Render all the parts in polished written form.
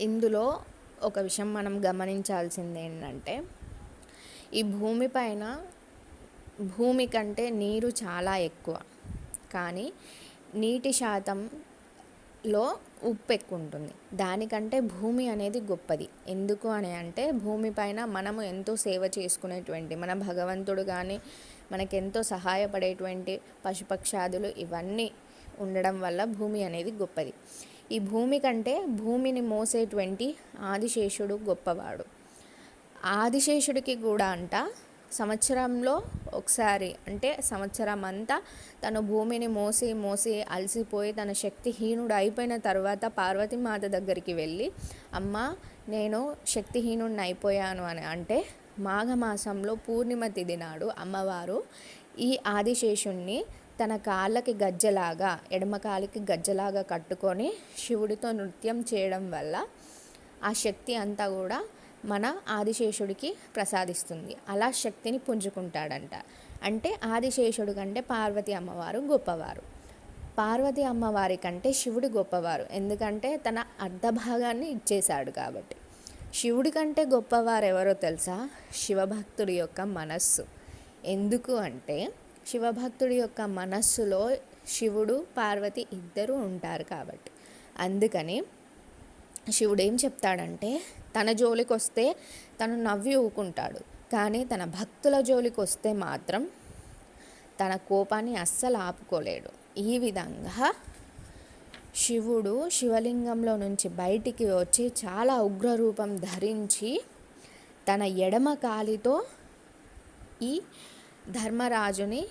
ఇందులో ఒక విషయం మనం గమనించాల్సింది ఏంటంటే, ఈ భూమిపైన భూమి కంటే నీరు చాలా ఎక్కువ, కానీ నీటి శాతంలో ఉప్పు ఎక్కువ ఉంటుంది. దానికంటే భూమి అనేది గొప్పది. ఎందుకు అని అంటే, భూమిపైన మనము ఎంతో సేవ చేసుకునేటువంటి మన భగవంతుడు కానీ మనకెంతో సహాయపడేటువంటి పశుపక్షాదులు ఇవన్నీ ఉండడం వల్ల భూమి అనేది గొప్పది. ఈ భూమి కంటే భూమిని మోసేటువంటి ఆదిశేషుడు గొప్పవాడు. ఆదిశేషుడికి కూడా సంవత్సరంలో ఒకసారి, అంటే సంవత్సరం అంతా తను భూమిని మోసి మోసి అలసిపోయి తన శక్తిహీనుడు అయిపోయిన తర్వాత పార్వతీమాత దగ్గరికి వెళ్ళి, అమ్మ నేను శక్తిహీనుడిని అయిపోయాను అని అంటే, మాఘమాసంలో పూర్ణిమ తిథి నాడు అమ్మవారు ఈ ఆదిశేషుణ్ణి తన కాళ్ళకి గజ్జలాగా, ఎడమ కాలికి గజ్జలాగా కట్టుకొని శివుడితో నృత్యం చేయడం వల్ల ఆ శక్తి అంతా కూడా మన ఆదిశేషుడికి ప్రసాదిస్తుంది. అలా శక్తిని పుంజుకుంటాడంట. అంటే ఆదిశేషుడు కంటే పార్వతి అమ్మవారు గొప్పవారు. పార్వతి అమ్మవారి కంటే శివుడు గొప్పవారు. ఎందుకంటే తన అర్ధభాగాన్ని ఇచ్చేశాడు కాబట్టి. శివుడి కంటే గొప్పవారు ఎవరో తెలుసా? శివభక్తుడి యొక్క మనస్సు. ఎందుకు అంటే, శివభక్తుడి యొక్క మనస్సులో శివుడు పార్వతి ఇద్దరూ ఉంటారు కాబట్టి. అందుకని శివుడు ఏం చెప్తాడంటే, తన జోలికి వస్తే తను నవ్వి ఊకుంటాడు, కానీ తన భక్తుల జోలికి వస్తే మాత్రం తన కోపాన్ని అస్సలు ఆపుకోలేడు. ఈ విధంగా శివుడు శివలింగంలో నుంచి బయటికి వచ్చి చాలా ఉగ్రరూపం ధరించి తన ఎడమ కాలితో ఈ ధర్మరాజుని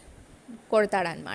కొడతాడనమాట.